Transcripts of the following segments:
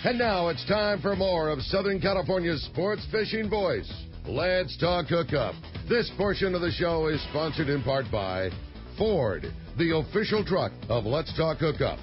And now it's time for more of Southern California's sports fishing voice. Let's talk hookup. This portion of the show is sponsored in part by Ford, the official truck of Let's Talk Hookup.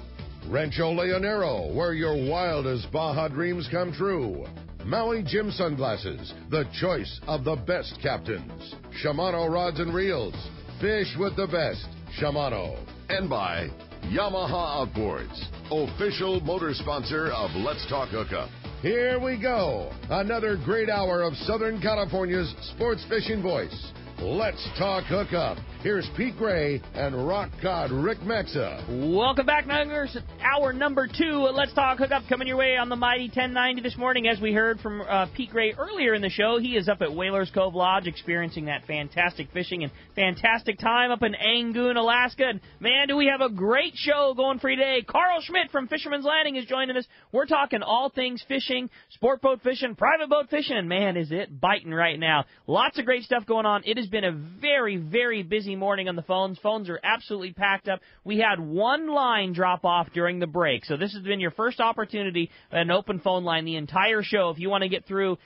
Rancho Leonero, where your wildest Baja dreams come true. Maui Jim Sunglasses, the choice of the best captains. Shimano Rods and Reels, fish with the best. Shimano. And by Yamaha Outboards, official motor sponsor of Let's Talk Hookup. Here we go. Another great hour of Southern California's sports fishing voice. Let's Talk Hookup. Here's Pete Gray and rock cod Rick Mexa. Welcome back, Nuggers. Hour number 2 at Let's Talk Hookup coming your way on the mighty 1090 this morning. As we heard from Pete Gray earlier in the show, he is up at Whalers Cove Lodge experiencing that fantastic fishing and fantastic time up in Angoon, Alaska. And, man, do we have a great show going for you today. Carl Schmidt from Fisherman's Landing is joining us. We're talking all things fishing, sport boat fishing, private boat fishing, and, man, is it biting right now. Lots of great stuff going on. It has been a very, very busy morning on the phones. Phones are absolutely packed up. We had one line drop off during the break, so this has been your first opportunity at an open phone line the entire show. If you want to get through,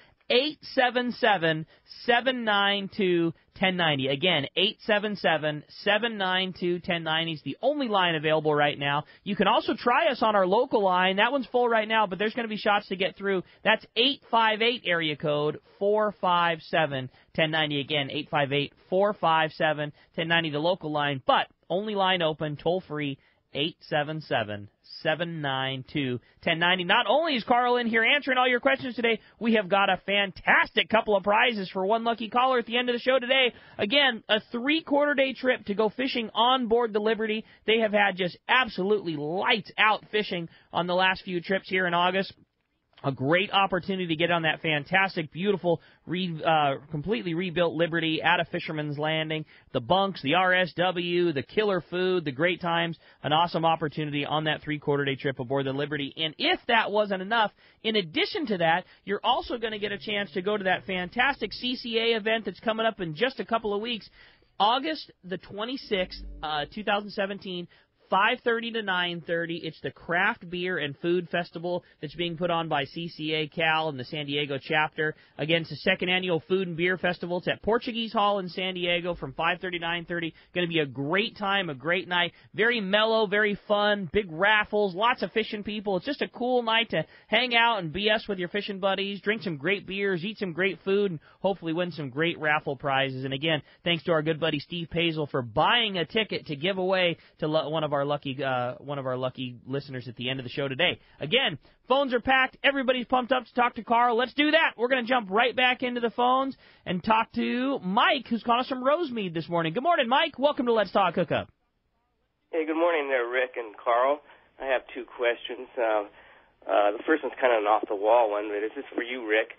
877-792-1090. Again, 877-792-1090 is the only line available right now. You can also try us on our local line. That one's full right now, but there's going to be shots to get through. That's 858 area code 457-1090. Again, 858-457-1090, the local line, but only line open, toll-free, 877-792-1090. Not only is Carl in here answering all your questions today, we have got a fantastic couple of prizes for one lucky caller at the end of the show today. Again, a 3-quarter-day trip to go fishing on board the Liberty. They have had just absolutely lights-out fishing on the last few trips here in August. A great opportunity to get on that fantastic, beautiful, completely rebuilt Liberty out of Fisherman's Landing. The bunks, the RSW, the killer food, the great times. An awesome opportunity on that 3-quarter-day trip aboard the Liberty. And if that wasn't enough, in addition to that, you're also going to get a chance to go to that fantastic CCA event that's coming up in just a couple of weeks. August the 26th, 2017, 5:30 to 9:30. It's the Craft Beer and Food Festival that's being put on by CCA Cal and the San Diego chapter. Again, it's the second annual Food and Beer Festival. It's at Portuguese Hall in San Diego from 5:30 to 9:30. Going to be a great time, a great night. Very mellow, very fun, big raffles, lots of fishing people. It's just a cool night to hang out and BS with your fishing buddies, drink some great beers, eat some great food, and hopefully win some great raffle prizes. And again, thanks to our good buddy Steve Pazel for buying a ticket to give away to one of our lucky listeners at the end of the show today. Again, phones are packed. Everybody's pumped up to talk to Carl. Let's do that. We're going to jump right back into the phones and talk to Mike, who's calling us from Rosemead this morning. Good morning, Mike. Welcome to Let's Talk Hookup. Hey, good morning there, Rick and Carl. I have 2 questions. The first one's kind of an off-the-wall one, but this is for you, Rick.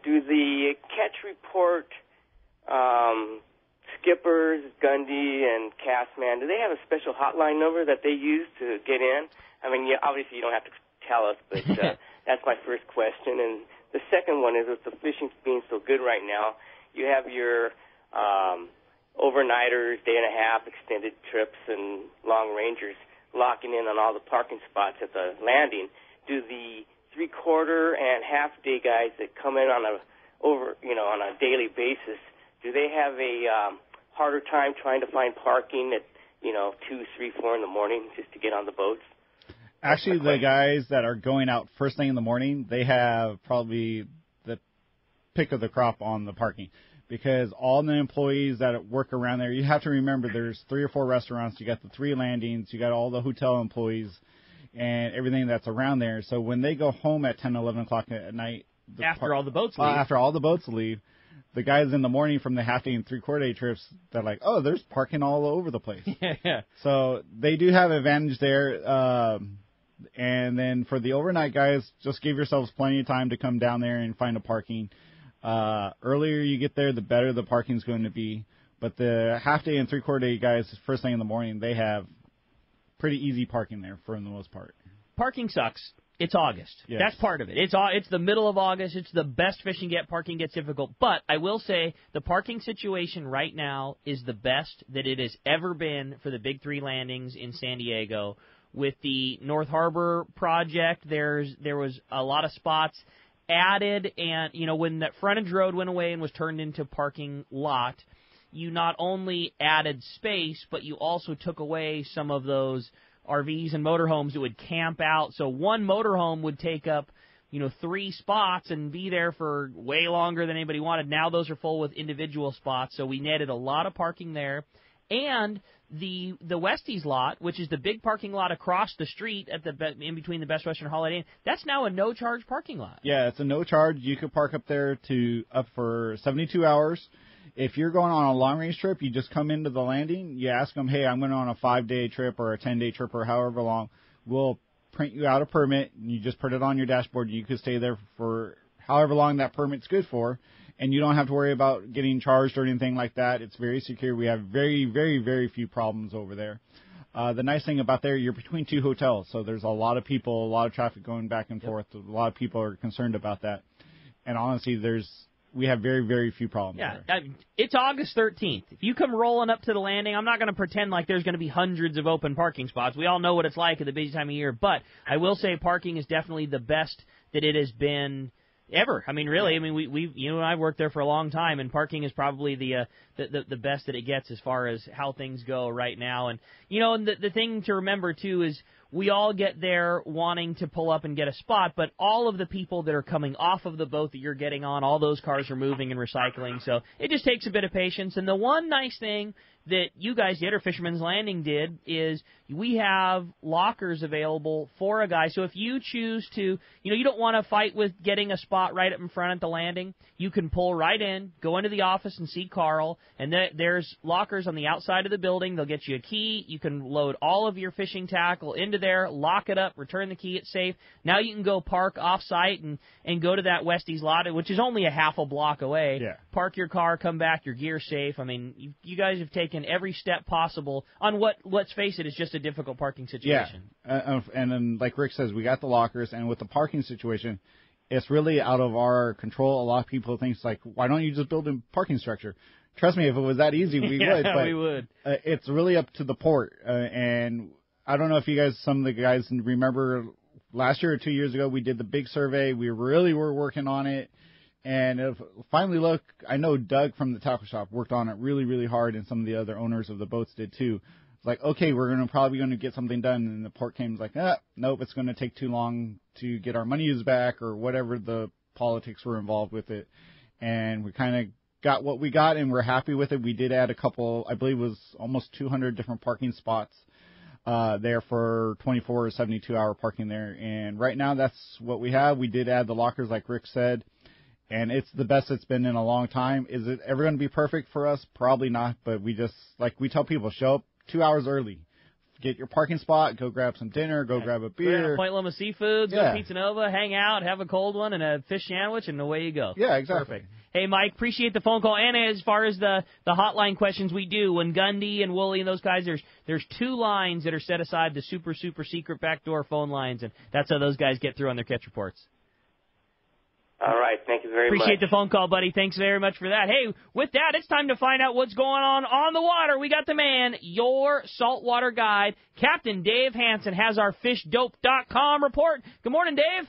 Do the catch report skippers, Gundy, and Castman, do they have a special hotline number that they use to get in? I mean, obviously you don't have to tell us, but that's my first question. And the second one is, with the fishing being so good right now, you have your overnighters, day-and-a-half, extended trips, and long rangers locking in on all the parking spots at the landing. Do the 3-quarter and half-day guys that come in on a daily basis, do they have a harder time trying to find parking at 2, 3, 4 in the morning just to get on the boats? Actually, the guys that are going out first thing in the morning, they have probably the pick of the crop on the parking, because all the employees that work around there, you have to remember there's 3 or 4 restaurants, you got the 3 landings, you got all the hotel employees and everything that's around there. So when they go home at 10, 11 o'clock at night, after all the boats leave, the guys in the morning from the half-day and 3-quarter-day trips, they're like, oh, there's parking all over the place. Yeah. So they do have advantage there. And then for the overnight guys, just give yourselves plenty of time to come down there and find a parking. Earlier you get there, the better the parking's going to be. But the half-day and 3-quarter-day guys, first thing in the morning, they have pretty easy parking there for the most part. Parking sucks. It's August. Yes. That's part of it. It's the middle of August. It's the best fishing get. Parking gets difficult. But I will say the parking situation right now is the best that it has ever been for the Big 3 landings in San Diego. with the North Harbor project, there was a lot of spots added, and when that frontage road went away and was turned into parking lot, you not only added space, but you also took away some of those RVs and motorhomes that would camp out. So one motorhome would take up 3 spots and be there for way longer than anybody wanted. Now those are full with individual spots, so we netted a lot of parking there. And the Westies lot, which is the big parking lot across the street in between the Best Western Holiday Inn, that's now a no-charge parking lot. Yeah, it's a no-charge. You could park up there up for 72 hours. If you're going on a long-range trip, you just come into the landing. You ask them, hey, I'm going on a 5-day trip or a 10-day trip or however long. We'll print you out a permit, and you just put it on your dashboard. You could stay there for however long that permit's good for, and you don't have to worry about getting charged or anything like that. It's very secure. We have very, very, very few problems over there. The nice thing about there, you're between 2 hotels, so there's a lot of people, a lot of traffic going back and forth. A lot of people are concerned about that. And honestly, we have very, very few problems there. It's August 13th. If you come rolling up to the landing, I'm not going to pretend like there's going to be hundreds of open parking spots. We all know what it's like at the busy time of year. But I will say parking is definitely the best that it has been ever. I mean, really. I mean, we you and I worked there for a long time, and parking is probably the best that it gets as far as how things go right now. And and the thing to remember too is we all get there wanting to pull up and get a spot, but all of the people that are coming off of the boat that you're getting on, all those cars are moving and recycling. So it just takes a bit of patience. And the one nice thing that you guys did, or Fisherman's Landing did, is we have lockers available for a guy. So if you choose to, you don't want to fight with getting a spot right up in front at the landing, you can pull right in, go into the office and see Carl, and there's lockers on the outside of the building. They'll get you a key. You can load all of your fishing tackle into there, lock it up, return the key. It's safe. Now you can go park off-site and go to that Westies lot, which is only a half a block away. Yeah. Park your car, come back, your gear's safe. I mean, you guys have taken every step possible on what, let's face it, is just a difficult parking situation. Yeah, and then like Rick says, we got the lockers, and with the parking situation, it's really out of our control. A lot of people think, like, why don't you just build a parking structure? Trust me, if it was that easy, we would. But we would. It's really up to the port, and I don't know if you guys, some of the guys remember last year or 2 years ago, we did the big survey. We really were working on it. And finally, I know Doug from the tackle shop worked on it really, really hard, and some of the other owners of the boats did too. It's like, okay, we're probably going to get something done, and the port came like, nope, it's going to take too long to get our monies back, or whatever the politics were involved with it. And we kind of got what we got, and we're happy with it. We did add a couple, I believe it was almost 200 different parking spots there for 24 or 72-hour parking there. And right now, that's what we have. We did add the lockers, like Rick said. And it's the best it's been in a long time. Is it ever going to be perfect for us? Probably not. But we just, like we tell people, show up 2 hours early. Get your parking spot, go grab some dinner, go grab a beer. Point Loma Seafoods, go to Pizza Nova, hang out, have a cold one and a fish sandwich, and away you go. Yeah, exactly. Perfect. Hey, Mike, appreciate the phone call. And as far as the hotline questions we do, when Gundy and Wooly and those guys, there's 2 lines that are set aside, the super, super secret backdoor phone lines, and that's how those guys get through on their catch reports. All right, thank you very much. Appreciate the phone call, buddy. Thanks very much for that. Hey, with that, it's time to find out what's going on the water. We got the man, your saltwater guide, Captain Dave Hansen, has our fishdope.com report. Good morning, Dave.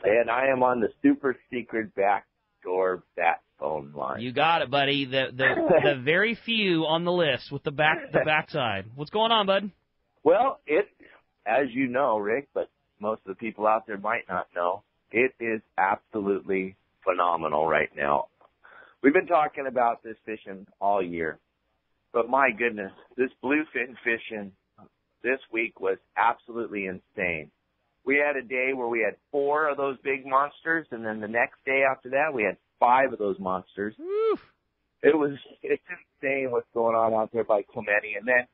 And I am on the super secret backdoor bat phone line. You got it, buddy. The very few on the list with the backside. What's going on, bud? Well, as you know, Rick, but most of the people out there might not know, it is absolutely phenomenal right now. We've been talking about this fishing all year, but my goodness, this bluefin fishing this week was absolutely insane. We had a day where we had 4 of those big monsters, and then the next day after that, we had 5 of those monsters. Woo. It's insane what's going on out there by Clemente. And then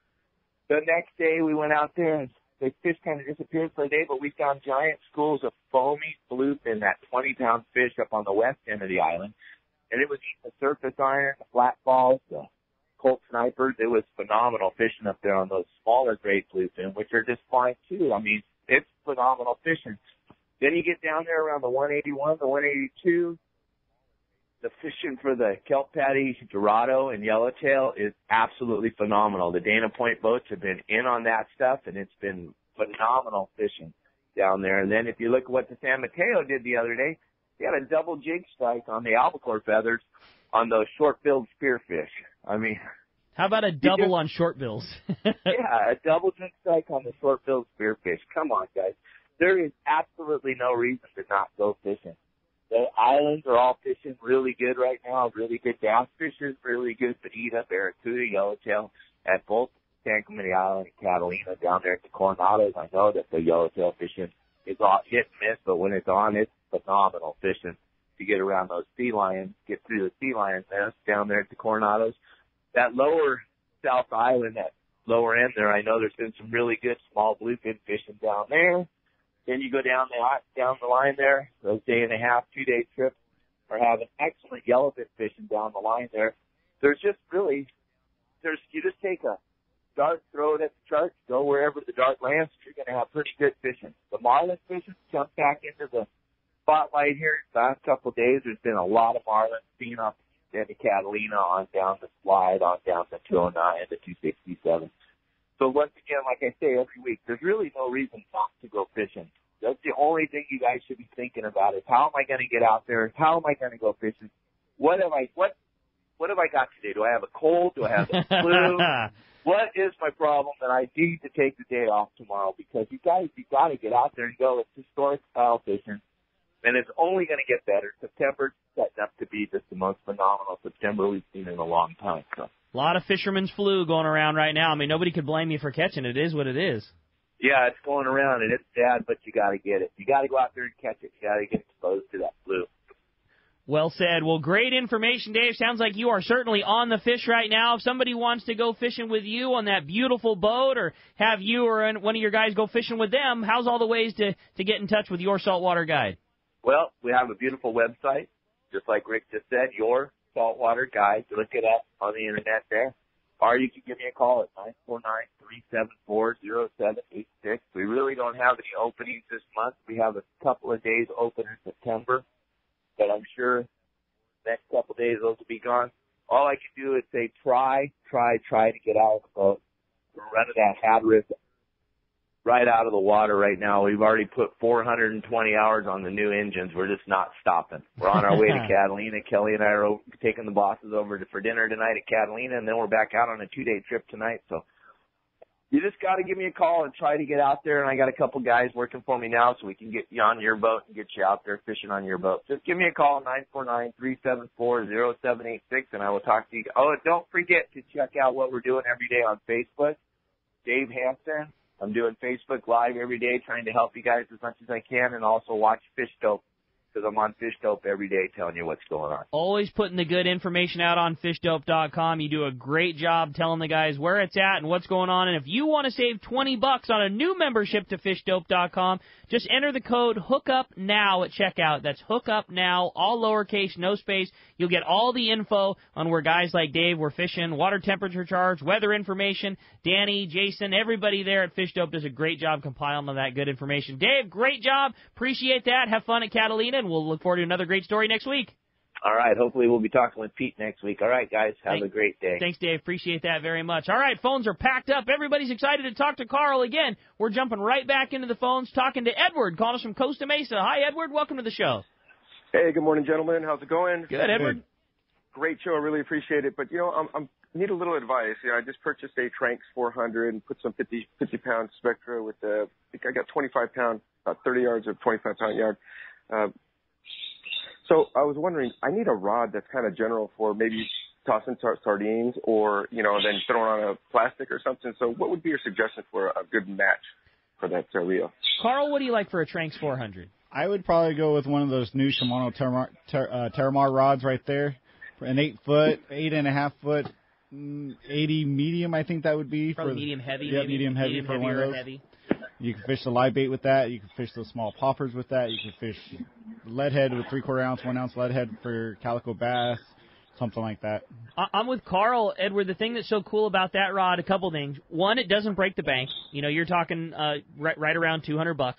the next day we went out there and the fish kind of disappeared for a day, but we found giant schools of foamy bluefin, that 20-pound fish up on the west end of the island. And it was eating the surface iron, the flat balls, the Colt snipers. It was phenomenal fishing up there on those smaller grade bluefin, which are just fine too. I mean, it's phenomenal fishing. Then you get down there around the 181, the 182. The fishing for the kelp patty, Dorado, and Yellowtail is absolutely phenomenal. The Dana Point boats have been in on that stuff, and it's been phenomenal fishing down there. And then if you look at what the San Mateo did the other day, they had a double jig strike on the albacore feathers on those short-billed spearfish. I mean, how about a double on short bills? Yeah, a double jig strike on the short-billed spearfish. Come on, guys. There is absolutely no reason to not go fishing. The islands are all fishing really good right now, really good bass fishers, really good bonita, barracuda, yellowtail at both San Clemente Island and Catalina down there at the Coronados. I know that the yellowtail fishing is all hit and miss, but when it's on, it's phenomenal fishing to get around those sea lions, get through the sea lions nest down there at the Coronados. That lower South Island, that lower end there, I know there's been some really good small bluefin fishing down there. Then you go down the line there, those 2-day trips are having excellent yellowfin fishing down the line there. You just take a dart, throw it at the chart, go wherever the dart lands, you're going to have pretty good fishing. The marlin fishing jumped back into the spotlight here the last couple of days. There's been a lot of marlin seen up in the Catalina on down the slide, on down the 209 and the 267. So once again, like I say every week, there's really no reason not to go fishing. That's the only thing you guys should be thinking about is how am I going to get out there? How am I going to go fishing? What have I got today? Do I have a cold? Do I have the flu? What is my problem that I need to take the day off tomorrow? Because you got to get out there and go. It's historic style fishing, and it's only going to get better. September's setting up to be just the most phenomenal September we've seen in a long time. So. A lot of fisherman's flu going around right now. I mean, nobody could blame you for catching it. It is what it is. Yeah, it's going around, and it's sad, but you got to get it. You got to go out there and catch it. You got to get exposed to that flu. Well said. Well, great information, Dave. Sounds like you are certainly on the fish right now. If somebody wants to go fishing with you on that beautiful boat or have you or one of your guys go fishing with them, how's all the ways to get in touch with your saltwater guide? Well, we have a beautiful website, just like Rick just said, Your Saltwater Guide. Look it up on the internet there. Or you can give me a call at 949-374-0786. We really don't have any openings this month. We have a couple of days open in September, but I'm sure next couple of days those will be gone. All I can do is say try to get out of the boat. We're running that Hadris right out of the water right now. We've already put 420 hours on the new engines. We're just not stopping. We're on our way to Catalina. Kelly and I are taking the bosses over for dinner tonight at Catalina, and then we're back out on a 2-day trip tonight. So you just got to give me a call and try to get out there. And I got a couple guys working for me now so we can get you on your boat and get you out there fishing on your boat. Just give me a call, 949-374-0786, and I will talk to you. Oh, and don't forget to check out what we're doing every day on Facebook. Dave Hansen. I'm doing Facebook Live every day, trying to help you guys as much as I can, and also watch Fish Dope, because I'm on Fish Dope every day telling you what's going on. Always putting the good information out on fishdope.com. You do a great job telling the guys where it's at and what's going on. And if you want to save $20 on a new membership to fishdope.com, just enter the code HOOKUPNOW at checkout. That's HOOKUPNOW, all lowercase, no space. You'll get all the info on where guys like Dave were fishing, water temperature charge, weather information. Danny, Jason, everybody there at Fish Dope does a great job compiling all that good information. Dave, great job. Appreciate that. Have fun at Catalina, and we'll look forward to another great story next week. All right. Hopefully we'll be talking with Pete next week. All right, guys. Have a great day. Thanks, Dave. Appreciate that very much. All right, phones are packed up. Everybody's excited to talk to Carl again. We're jumping right back into the phones, talking to Edward, calling us from Costa Mesa. Hi, Edward. Welcome to the show. Hey, good morning, gentlemen. How's it going? Good, Edward. Great show. I really appreciate it. But, I need a little advice. I just purchased a Tranx 400 and put some 50-pound Spectra with I think I got 25-pound, about 30 yards of 25-pound yard. So I was wondering, I need a rod that's kind of general for maybe tossing sardines or, then throwing on a plastic or something. So what would be your suggestion for a good match for that reel? Carl, what do you like for a Tranx 400? I would probably go with one of those new Shimano Terramar rods right there. An 8-foot, 8.5-foot, 80 medium, I think that would be. Probably medium heavy. Yeah, medium heavy for one of those. Heavy. You can fish the live bait with that. You can fish those small poppers with that. You can fish lead head with 3/4 ounce, 1 ounce lead head for calico bass, something like that. I'm with Carl, Edward. The thing that's so cool about that rod, a couple things. One, it doesn't break the bank. You're talking right around $200.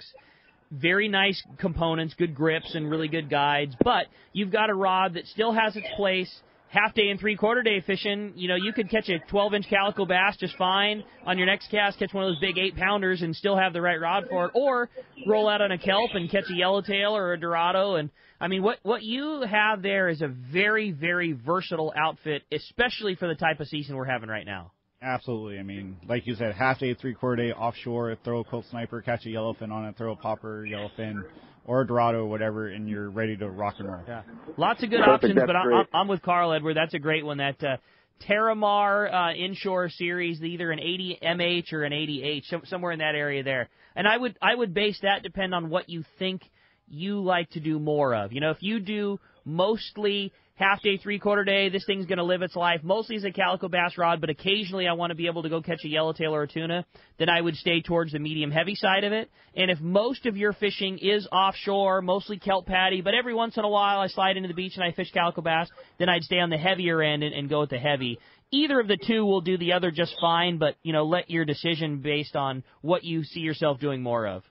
Very nice components, good grips, and really good guides. But you've got a rod that still has its place, half-day and three-quarter-day fishing, you could catch a 12-inch calico bass just fine. On your next cast, catch one of those big 8-pounders and still have the right rod for it. Or roll out on a kelp and catch a yellowtail or a dorado. And, what you have there is a very, very versatile outfit, especially for the type of season we're having right now. Absolutely. Like you said, half-day, three-quarter-day, offshore, throw a Colt Sniper, catch a yellowfin on it, throw a popper, yellowfin, or a dorado, whatever, and you're ready to rock and roll. Yeah. Lots of good options, but I'm with Carl, Edward. That's a great one. That Terramar inshore series, either an 80 MH or an 80H, somewhere in that area there. And I would base that depend on what you think you like to do more of. If you do mostly half-day, three-quarter-day, this thing's going to live its life. Mostly as a calico bass rod, but occasionally I want to be able to go catch a yellowtail or a tuna, then I would stay towards the medium-heavy side of it. And if most of your fishing is offshore, mostly kelp patty, but every once in a while I slide into the beach and I fish calico bass, then I'd stay on the heavier end and go with the heavy. Either of the two will do the other just fine, but, let your decision based on what you see yourself doing more of.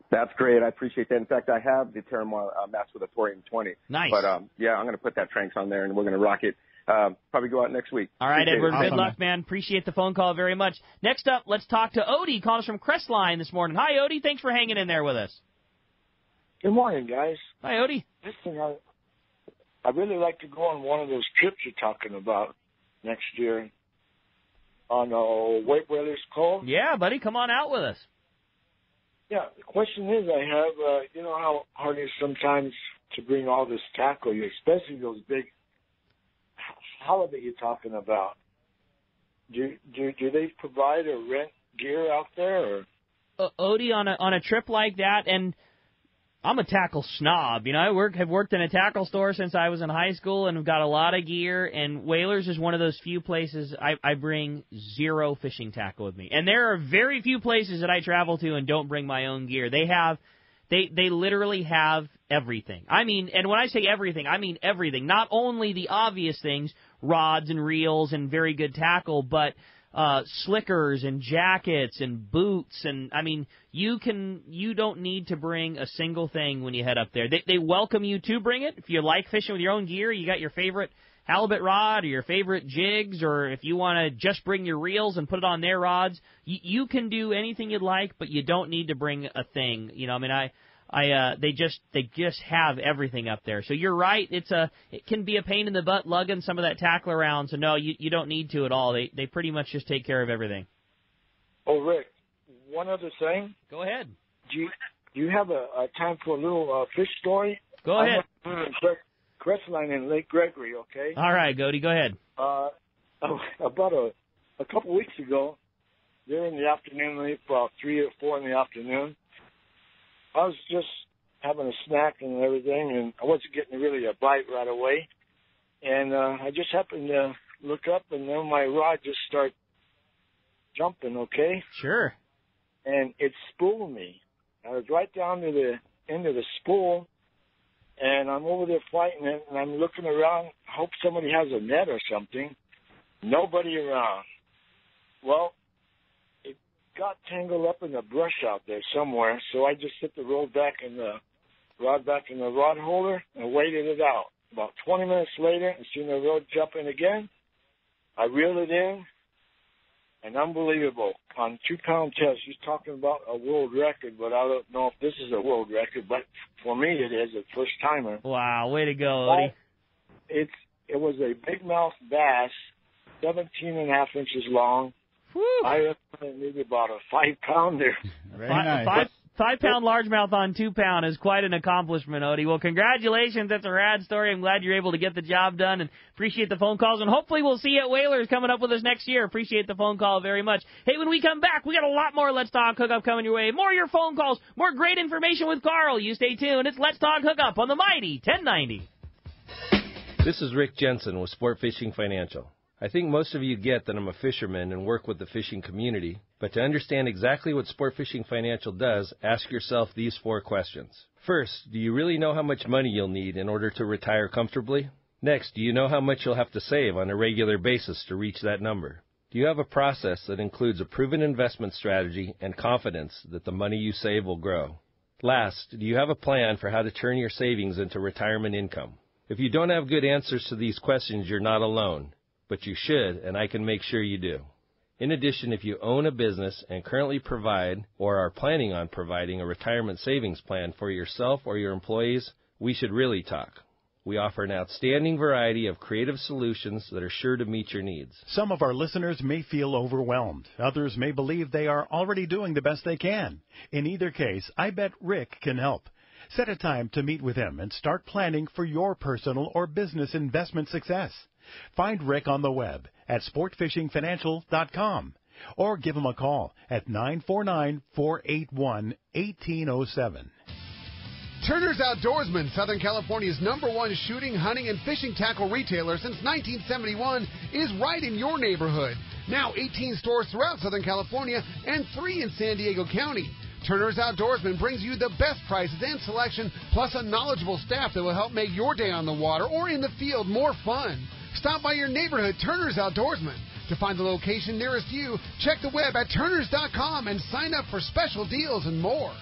That's great. I appreciate that. In fact, I have the Terramar Master with a Thorium 20. Nice. But, I'm going to put that Tranks on there, and we're going to rock it. Probably go out next week. All right, Edward. Awesome. Good luck, man. Appreciate the phone call very much. Next up, let's talk to Odie, calling us from Crestline this morning. Hi, Odie. Thanks for hanging in there with us. Good morning, guys. Hi, Odie. Listen, I really like to go on one of those trips you're talking about next year on White Whalers Cove. Yeah, buddy. Come on out with us. Yeah, the question is I have, you know how hard it is sometimes to bring all this tackle, especially those big halibut you're talking about. Do they provide or rent gear out there? Or? Odie, on a trip like that, and I'm a tackle snob. I have worked in a tackle store since I was in high school and have got a lot of gear, and Whalers is one of those few places I bring zero fishing tackle with me. And there are very few places that I travel to and don't bring my own gear. They literally have everything. And when I say everything, I mean everything. Not only the obvious things, rods and reels and very good tackle, but slickers and jackets and boots, and you don't need to bring a single thing when you head up there. They welcome you to bring it. If you like fishing with your own gear, you got your favorite halibut rod or your favorite jigs, or if you want to just bring your reels and put it on their rods, you can do anything you'd like, but you don't need to bring a thing. They just have everything up there. So you're right. It can be a pain in the butt lugging some of that tackle around. So no, you don't need to at all. They pretty much just take care of everything. Oh, Rick, one other thing. Go ahead. Do you have a time for a little fish story? Go ahead. Crestline in Lake Gregory, okay? All right, Goody, go ahead. About a couple weeks ago, there in the afternoon, about 3 or 4 in the afternoon, I was just having a snack and everything, and I wasn't getting really a bite right away. And I just happened to look up, and then my rod just started jumping, okay? Sure. And it spooled me. I was right down to the end of the spool, and I'm over there fighting it, and I'm looking around, hope somebody has a net or something. Nobody around. Well, it got tangled up in the brush out there somewhere, so I just hit the rod back in the rod holder and waited it out. About 20 minutes later, I seen the rod jumping again. I reeled it in, and unbelievable. On 2-pound test, he's talking about a world record, but I don't know if this is a world record, but for me it is, a first-timer. Wow, way to go, Odie. It was a big mouth bass, 17.5 inches long. Whew. I reckon maybe about a 5-pounder. Very nice. 5-pound largemouth on 2-pound is quite an accomplishment, Odie. Well, congratulations. That's a rad story. I'm glad you're able to get the job done, and appreciate the phone calls. And hopefully we'll see you at Whalers coming up with us next year. Appreciate the phone call very much. Hey, when we come back, we got a lot more Let's Talk Hookup coming your way. More of your phone calls, more great information with Carl. You stay tuned. It's Let's Talk Hookup on the mighty 1090. This is Rick Jensen with Sport Fishing Financial. I think most of you get that I'm a fisherman and work with the fishing community, but to understand exactly what Sport Fishing Financial does, ask yourself these 4 questions. First, do you really know how much money you'll need in order to retire comfortably? Next, do you know how much you'll have to save on a regular basis to reach that number? Do you have a process that includes a proven investment strategy and confidence that the money you save will grow? Last, do you have a plan for how to turn your savings into retirement income? If you don't have good answers to these questions, you're not alone, but you should, and I can make sure you do. In addition, if you own a business and currently provide or are planning on providing a retirement savings plan for yourself or your employees, we should really talk. We offer an outstanding variety of creative solutions that are sure to meet your needs. Some of our listeners may feel overwhelmed. Others may believe they are already doing the best they can. In either case, I bet Rick can help. Set a time to meet with him and start planning for your personal or business investment success. Find Rick on the web at sportfishingfinancial.com or give him a call at 949-481-1807. Turner's Outdoorsman, Southern California's #1 shooting, hunting, and fishing tackle retailer since 1971, is right in your neighborhood. Now 18 stores throughout Southern California and 3 in San Diego County. Turner's Outdoorsman brings you the best prices and selection, plus a knowledgeable staff that will help make your day on the water or in the field more fun. Stop by your neighborhood Turner's Outdoorsman. To find the location nearest you, check the web at turners.com and sign up for special deals and more.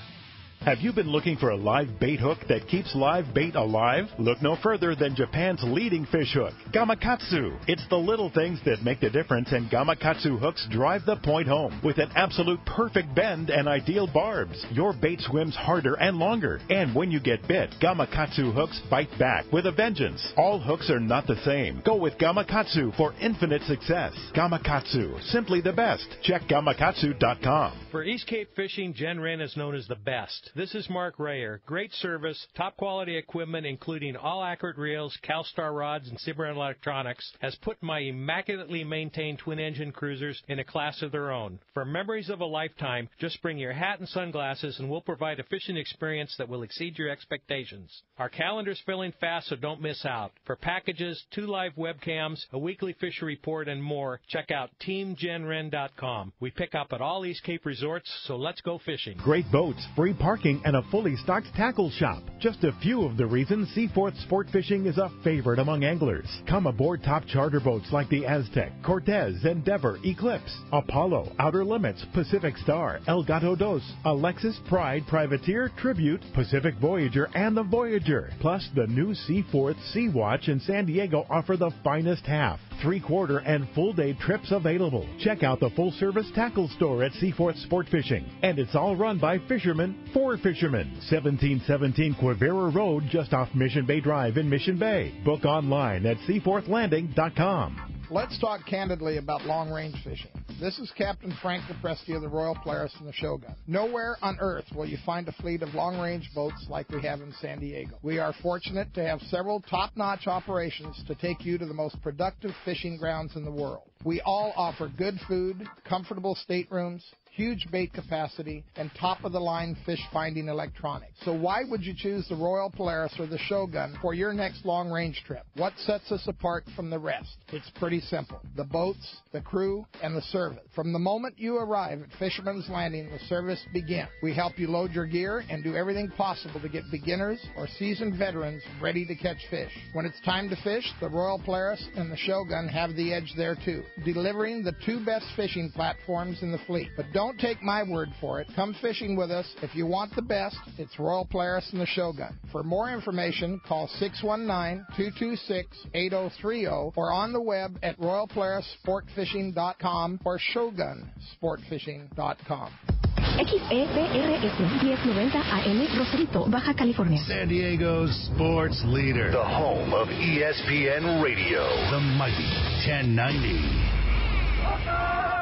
Have you been looking for a live bait hook that keeps live bait alive? Look no further than Japan's leading fish hook, Gamakatsu. It's the little things that make the difference, and Gamakatsu hooks drive the point home. With an absolute perfect bend and ideal barbs, your bait swims harder and longer. And when you get bit, Gamakatsu hooks bite back with a vengeance. All hooks are not the same. Go with Gamakatsu for infinite success. Gamakatsu, simply the best. Check Gamakatsu.com. For East Cape fishing, Jen Wren is known as the best. This is Mark Rayer. Great service, top quality equipment, including all accurate reels, CalStar rods, and Cimarron electronics, has put my immaculately maintained twin-engine cruisers in a class of their own. For memories of a lifetime, just bring your hat and sunglasses, and we'll provide a fishing experience that will exceed your expectations. Our calendar's filling fast, so don't miss out. For packages, 2 live webcams, a weekly fishery report, and more, check out TeamJenRen.com. We pick up at all East Cape resorts, so let's go fishing. Great boats, free parking, and a fully stocked tackle shop. Just a few of the reasons Seaforth Sport Fishing is a favorite among anglers. Come aboard top charter boats like the Aztec, Cortez, Endeavor, Eclipse, Apollo, Outer Limits, Pacific Star, El Gato Dos, Alexis, Pride, Privateer, Tribute, Pacific Voyager, and the Voyager. Plus, the new Seaforth Sea Watch in San Diego offer the finest half, 3/4, and full-day trips available. Check out the full-service tackle store at Seaforth Sport Fishing. And it's all run by fishermen for fishermen. 1717 Quivira Road, just off Mission Bay Drive in Mission Bay. Book online at seaforthlanding.com. Let's talk candidly about long-range fishing. This is Captain Frank DePresti of the Royal Polaris and the Shogun. Nowhere on Earth will you find a fleet of long-range boats like we have in San Diego. We are fortunate to have several top-notch operations to take you to the most productive fishing grounds in the world. We all offer good food, comfortable staterooms, huge bait capacity, and top-of-the-line fish-finding electronics. So why would you choose the Royal Polaris or the Shogun for your next long-range trip? What sets us apart from the rest? It's pretty simple. The boats, the crew, and the service. From the moment you arrive at Fisherman's Landing, the service begins. We help you load your gear and do everything possible to get beginners or seasoned veterans ready to catch fish. When it's time to fish, the Royal Polaris and the Shogun have the edge there too, delivering the 2 best fishing platforms in the fleet. But don't take my word for it. Come fishing with us. If you want the best, it's Royal Polaris and the Shogun. For more information, call 619-226-8030 or on the web at royalpolarissportfishing.com or shogunsportfishing.com. XEPRS 1090 AM Rosarito, Baja California. San Diego's sports leader. The home of ESPN Radio. The mighty 1090.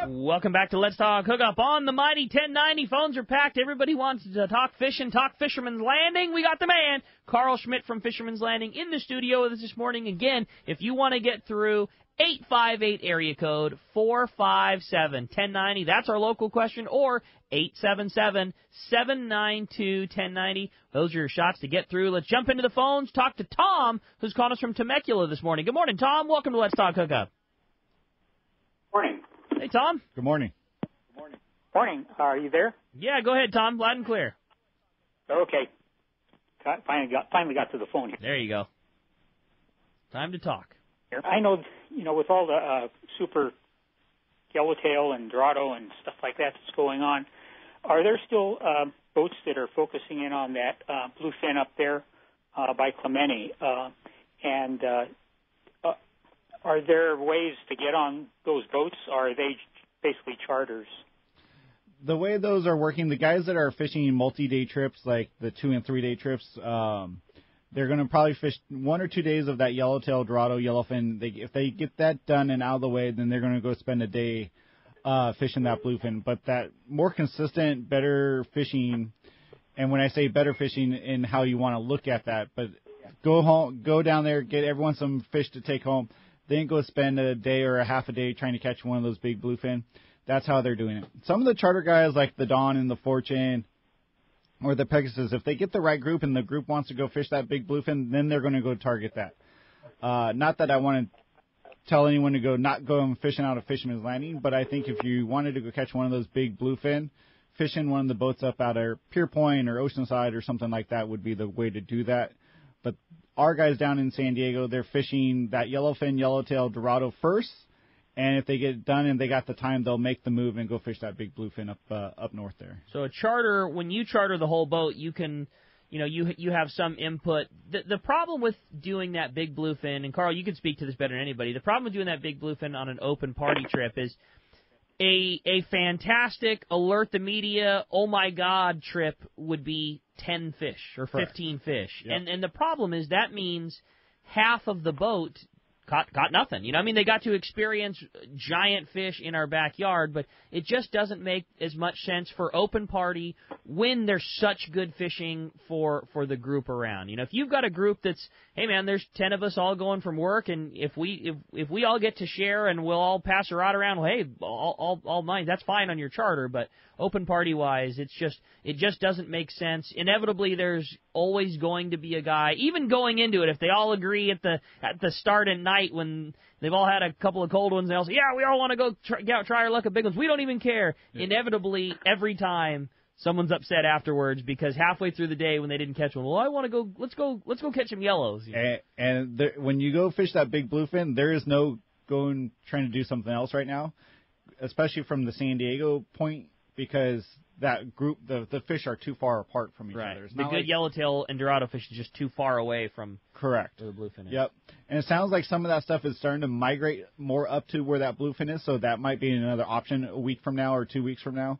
Welcome back to Let's Talk Hookup on the mighty 1090. Phones are packed. Everybody wants to talk fishing, talk Fisherman's Landing. We got the man, Carl Schmidt from Fisherman's Landing, in the studio with us this morning. Again, if you want to get through, 858 area code 457-1090. That's our local question. Or 877-792-1090. Those are your shots to get through. Let's jump into the phones. Talk to Tom, who's calling us from Temecula this morning. Good morning, Tom. Welcome to Let's Talk Hookup. Morning. Hey, Tom. Good morning. Morning. Are you there? Yeah, go ahead, Tom. Loud and clear. Okay. Finally got to the phone here. There you go. Time to talk. I know, with all the super yellowtail and Dorado and stuff like that that's going on, are there still boats that are focusing in on that bluefin up there by Clemente? And are there ways to get on those boats, or are they basically charters? The way those are working, the guys that are fishing multi-day trips, like the 2 and 3 day trips, they're going to probably fish 1 or 2 days of that yellowtail, Dorado, yellowfin. If they get that done and out of the way, then they're going to go spend a day fishing that bluefin. But that more consistent, better fishing, and when I say better fishing in how you want to look at that, but go home, go down there, get everyone some fish to take home, then go spend a day or a half a day trying to catch one of those big bluefin. That's how they're doing it. Some of the charter guys like the Dawn and the Fortune or the Pegasus, if they get the right group and the group wants to go fish that big bluefin, then they're going to go target that. Not that I want to tell anyone to go not go fishing out of Fisherman's Landing, but I think if you wanted to go catch one of those big bluefin, fishing one of the boats up out of Pier Point or Oceanside or something like that would be the way to do that. But our guys down in San Diego, they're fishing that yellowfin, yellowtail, Dorado first. And if they get it done and they got the time, they'll make the move and go fish that big bluefin up north there. So a charter, when you charter the whole boat, you can, you have some input. The problem with doing that big bluefin, and Carl, you can speak to this better than anybody. The problem with doing that big bluefin on an open party trip is a fantastic alert the media, oh my God trip would be 10 fish or 15 fish. Yep. And the problem is that means half of the boat caught nothing. They got to experience giant fish in our backyard, but it just doesn't make as much sense for open party when there's such good fishing for the group around. If you've got a group that's, hey man, there's 10 of us all going from work, and if we all get to share and we'll all pass a rod around, well, hey, all mine, that's fine on your charter, but open party wise, it just doesn't make sense. Inevitably, there's always going to be a guy, even going into it, if they all agree at the start at night when they've all had a couple of cold ones, they all say, yeah, we all want to go try our luck at big ones. We don't even care. Yeah. Inevitably, every time someone's upset afterwards because halfway through the day when they didn't catch one, well, I want to go. Let's go catch some yellows. And when you go fish that big bluefin, there is no going trying to do something else right now, especially from the San Diego point. Because that group, the fish are too far apart from each other. The good yellowtail and Dorado fish is just too far away from correct where the bluefin is. Yep. And it sounds like some of that stuff is starting to migrate more up to where that bluefin is, so that might be another option a week from now or 2 weeks from now.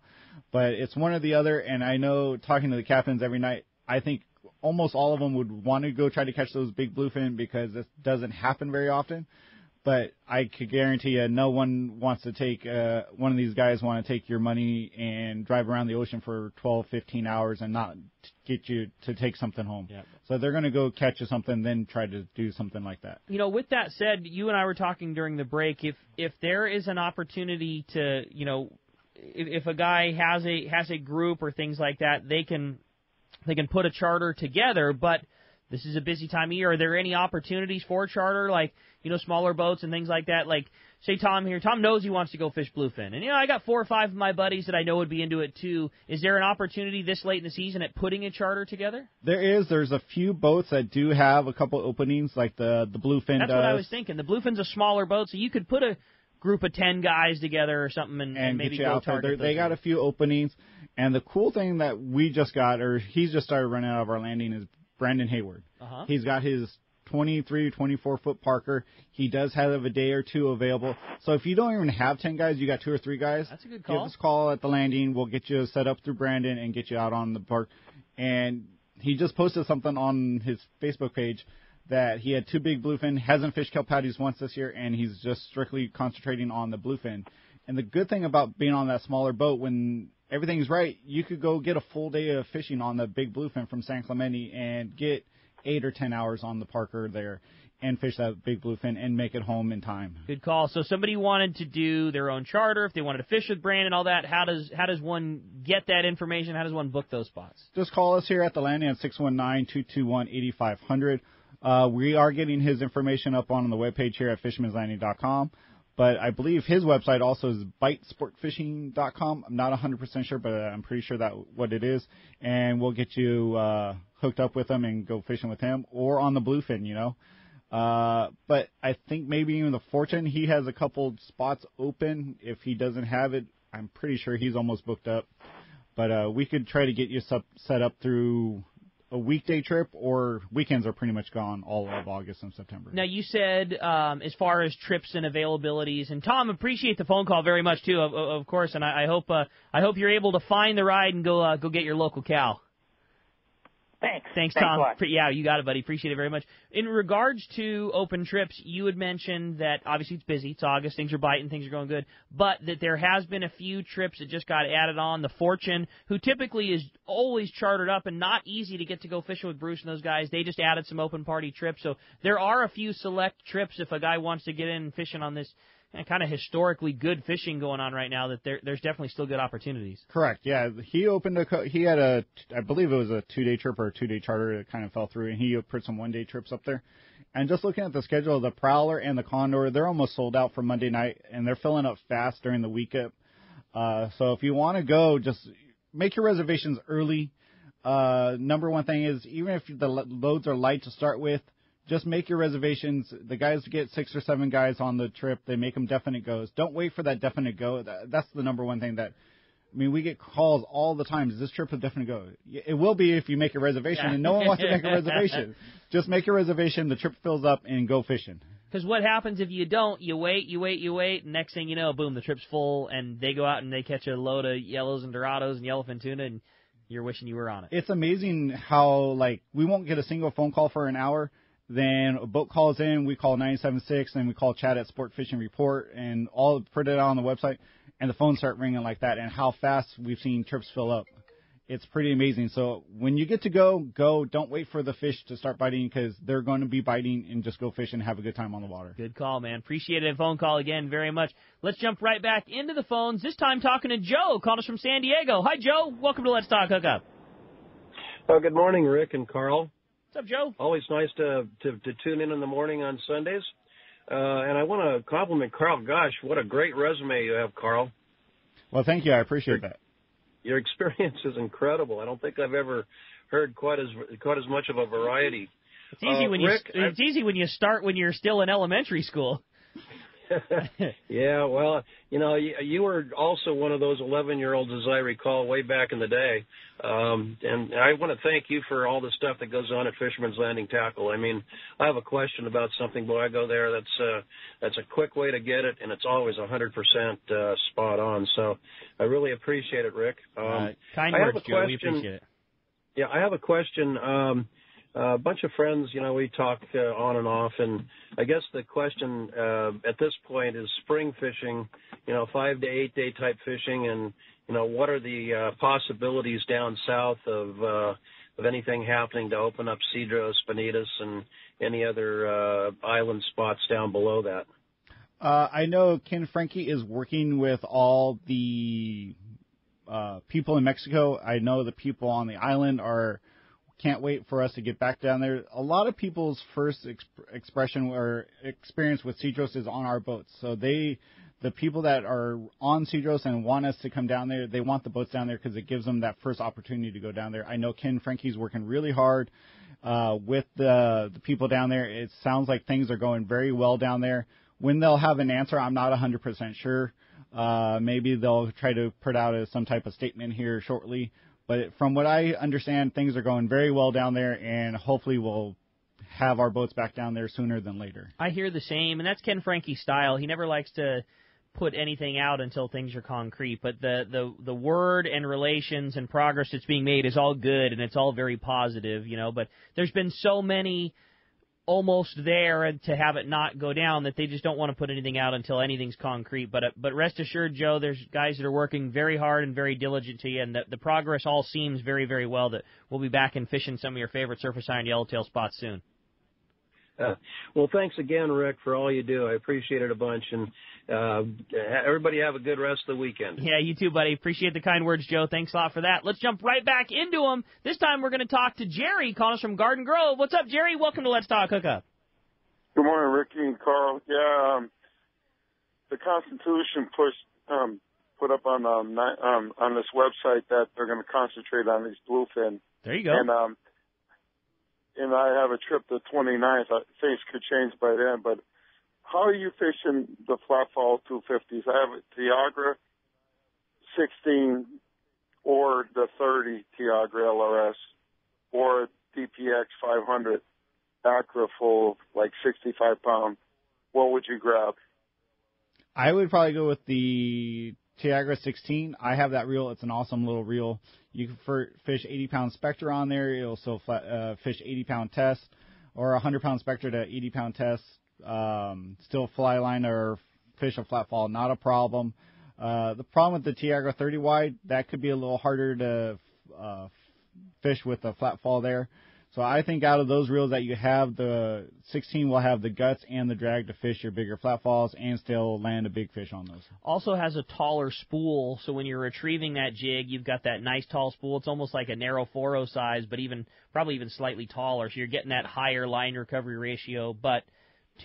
But it's one or the other, and I know talking to the captains every night, I think almost all of them would want to go try to catch those big bluefin because this doesn't happen very often. But I could guarantee you no one wants to take one of these guys want to take your money and drive around the ocean for 12, 15 hours and not get you to take something home. Yep. So they're going to go catch you something, then try to do something like that. With that said, you and I were talking during the break. If there is an opportunity to, if a guy has a group or things like that, they can put a charter together, but this is a busy time of year. Are there any opportunities for charter, like, smaller boats and things like that? Like, say Tom here. Tom knows he wants to go fish bluefin. And, I got 4 or 5 of my buddies that I know would be into it, too. Is there an opportunity this late in the season at putting a charter together? There is. There's a few boats that do have a couple openings, like the bluefin That's what I was thinking. The bluefin's a smaller boat, so you could put a group of 10 guys together or something and maybe go target. They got a few openings. And the cool thing that we just got, or he's just started running out of our landing, is Brandon Hayward. Uh-huh. He's got his 23, 24-foot Parker. He does have a day or two available. So if you don't even have 10 guys, you got 2 or 3 guys. That's a good call. Give us a call at the landing. We'll get you set up through Brandon and get you out on the park. And he just posted something on his Facebook page that he had 2 big bluefin, hasn't fished kelp patties once this year, and he's just strictly concentrating on the bluefin. And the good thing about being on that smaller boat, when everything's right, you could go get a full day of fishing on the big bluefin from San Clemente and get 8 or 10 hours on the Parker there and fish that big bluefin and make it home in time. Good call. So somebody wanted to do their own charter, if they wanted to fish with Brandon and all that, how does one get that information? How does one book those spots? Just call us here at the landing at 619-221-8500. We are getting his information up on the webpage here at fishermanslanding.com. But I believe his website also is bitesportfishing.com. I'm not 100% sure, but I'm pretty sure that's what it is. And we'll get you hooked up with him and go fishing with him or on the bluefin, But I think maybe even the Fortune, he has a couple spots open. If he doesn't have it, I'm pretty sure he's almost booked up. But we could try to get you set up through a weekday trip, or weekends are pretty much gone all of August and September. Now, you said as far as trips and availabilities, and Tom, appreciate the phone call very much too, of course, and I hope you're able to find the ride and go get your local cow. Thanks, Tom. Yeah, you got it, buddy. Appreciate it very much. In regards to open trips, you had mentioned that obviously it's busy. It's August. Things are biting. Things are going good. But that there has been a few trips that just got added on. The Fortune, who typically is always chartered up and not easy to get to go fishing with Bruce and those guys, they just added some open party trips. So there are a few select trips if a guy wants to get in fishing on this kind of historically good fishing going on right now, that there's definitely still good opportunities. Correct. Yeah, he had I believe it was a 2-day trip or a 2-day charter that kind of fell through, and he put some 1-day trips up there. And just looking at the schedule, the Prowler and the Condor, they're almost sold out for Monday night, and they're filling up fast during the weekend. So if you want to go, just make your reservations early. Number one thing is, even if the loads are light to start with, just make your reservations. The guys get 6 or 7 guys on the trip. They make them definite goes. Don't wait for that definite go. That's the number one thing we get calls all the time. Is this trip a definite go? It will be if you make a reservation, and no one wants to make a reservation. Just make your reservation. The trip fills up, and go fishing. Because what happens if you don't? You wait, and next thing you know, boom, the trip's full, and they go out and they catch a load of yellows and dorados and yellowfin tuna, and you're wishing you were on it. It's amazing how, we won't get a single phone call for an hour. Then a boat calls in, we call 976, and we call Chad at Sport Fishing Report, and all put it out on the website, and the phones start ringing like that, and how fast we've seen trips fill up. It's pretty amazing. So when you get to go. Don't wait for the fish to start biting, because they're going to be biting, and just go fish and have a good time on the water. Good call, man. Appreciate a phone call again very much. Let's jump right back into the phones, this time talking to Joe, calling us from San Diego. Hi, Joe. Welcome to Let's Talk Hookup. Good morning, Rick and Carl. What's up, Joe? Always nice to tune in the morning on Sundays. And I want to compliment Carl. Gosh, what a great resume you have, Carl. Well, thank you. I appreciate that. Your experience is incredible. I don't think I've ever heard quite as much of a variety. It's easy it's easy when you start when you're still in elementary school. Yeah, well, you were also one of those 11-year-olds, as I recall, way back in the day. And I want to thank you for all the stuff that goes on at Fisherman's Landing Tackle. I mean, I have a question about something, boy, I go there. That's a quick way to get it, and it's always 100% spot on. So I really appreciate it, Rick. Kind words, Joe. We appreciate it. Yeah, I have a question. A bunch of friends, we talk on and off, and I guess the question at this point is spring fishing, 5 to 8 day type fishing, and what are the possibilities down south of anything happening to open up Cedros, Bonitas, and any other island spots down below that? I know Ken Frankie is working with all the people in Mexico. I know the people on the island can't wait for us to get back down there. A lot of people's first expression or experience with Cedros is on our boats. So the people that are on Cedros and want us to come down there, they want the boats down there because it gives them that first opportunity to go down there. I know Ken Frankie's working really hard with the people down there. It sounds like things are going very well down there. When they'll have an answer, I'm not 100% sure. Maybe they'll try to put out some type of statement here shortly. But from what I understand, things are going very well down there, and hopefully we'll have our boats back down there sooner than later. I hear the same, and that's Ken Frankie's style. He never likes to put anything out until things are concrete. But the word and relations and progress that's being made is all good, and it's all very positive, But there's been so many almost there and to have it not go down that they just don't want to put anything out until anything's concrete. But rest assured, Joe, there's guys that are working very hard and very diligent to you, and the progress all seems very, very well that we'll be back and fishing some of your favorite surface iron yellowtail spots soon. Well, thanks again, Rick, for all you do. I appreciate it a bunch, and everybody have a good rest of the weekend. Yeah, you too, buddy. Appreciate the kind words, Joe. Thanks a lot for that. Let's jump right back into them. This time we're going to talk to Jerry, calling us from Garden Grove. What's up, Jerry? Welcome to Let's Talk Hookup. Good morning, Ricky and Carl. Yeah, the Constitution put up on this website that they're going to concentrate on these bluefin. There you go. And I have a trip the 29th. Things could change by then, but how are you fishing the flatfall 250s? I have a Tiagra 16 or the 30 Tiagra LRS or DPX 500 Acra full, like 65-pound, what would you grab? I would probably go with the Tiagra 16. I have that reel. It's an awesome little reel. You can fish 80-pound Spectra on there. It'll still fish 80-pound test, or 100-pound Spectra to 80-pound test. Still fly line or fish a flat fall, not a problem. The problem with the Tiagra 30 wide, that could be a little harder to fish with a flat fall there. So I think out of those reels that you have, the 16 will have the guts and the drag to fish your bigger flat falls and still land a big fish on those. Also has a taller spool, so when you're retrieving that jig, you've got that nice tall spool. It's almost like a narrow 4.0 size, but probably even slightly taller. So you're getting that higher line recovery ratio, but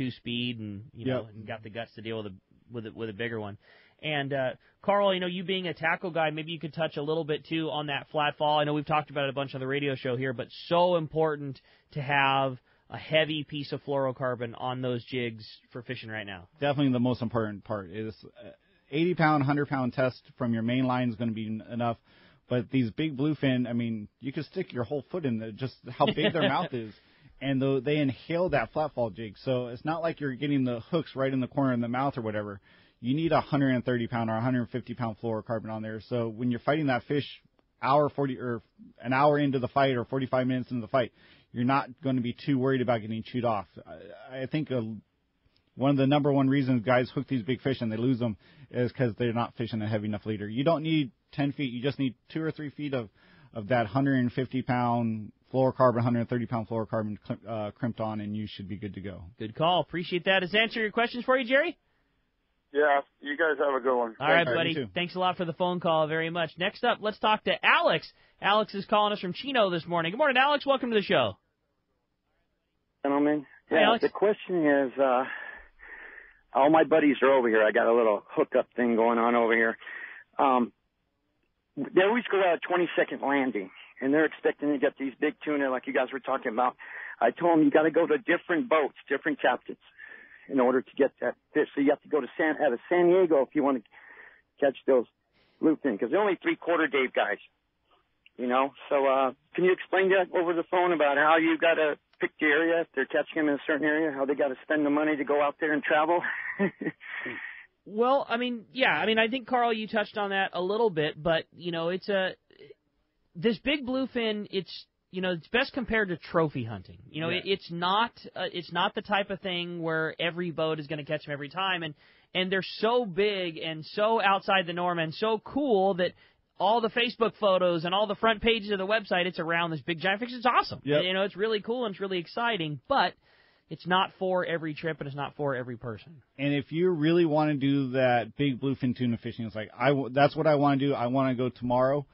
2-speed, and and got the guts to deal with a bigger one. And Carl, you being a tackle guy, maybe you could touch a little bit too on that flat fall. I know we've talked about it a bunch on the radio show here, but so important to have a heavy piece of fluorocarbon on those jigs for fishing right now. Definitely the most important part is 80-pound, 100-pound test from your main line is going to be enough. But these big bluefin, you could stick your whole foot in just how big their mouth is. And they inhale that flat fall jig. So it's not like you're getting the hooks right in the corner of the mouth or whatever. You need a 130-pound or 150-pound fluorocarbon on there. So when you're fighting that fish an hour into the fight or 45 minutes into the fight, you're not going to be too worried about getting chewed off. I think one of the number one reasons guys hook these big fish and they lose them is because they're not fishing a heavy enough leader. You don't need 10 feet. You just need 2 or 3 feet of that 150-pound fluorocarbon, 130-pound fluorocarbon crimped on, and you should be good to go. Good call. Appreciate that. Does that answer your questions for you, Jerry? Yeah, you guys have a good one. All right, buddy. Thanks a lot for the phone call very much. Next up, let's talk to Alex. Alex is calling us from Chino this morning. Good morning, Alex. Welcome to the show. Gentlemen. Hey, Alex. The question is, all my buddies are over here. I got a little hookup thing going on over here. They always go out a 20-second landing, and they're expecting to get these big tuna like you guys were talking about. I told them you got to go to different boats, different captains, in order to get that fish. So you have to go to San Diego if you want to catch those bluefin, because they're only 3/4 day guys, So can you explain that over the phone about how you got to pick the area if they're catching them in a certain area, how they got to spend the money to go out there and travel? Well, I think, Carl, you touched on that a little bit, but, this big bluefin, it's best compared to trophy hunting. It's not the type of thing where every boat is going to catch them every time, and they're so big and so outside the norm and so cool that all the Facebook photos and all the front pages of the website, it's around this big giant fish. It's awesome. Yep. It's really cool and it's really exciting, but it's not for every trip and it's not for every person. And if you really want to do that big bluefin tuna fishing, it's like that's what I want to do. I want to go tomorrow.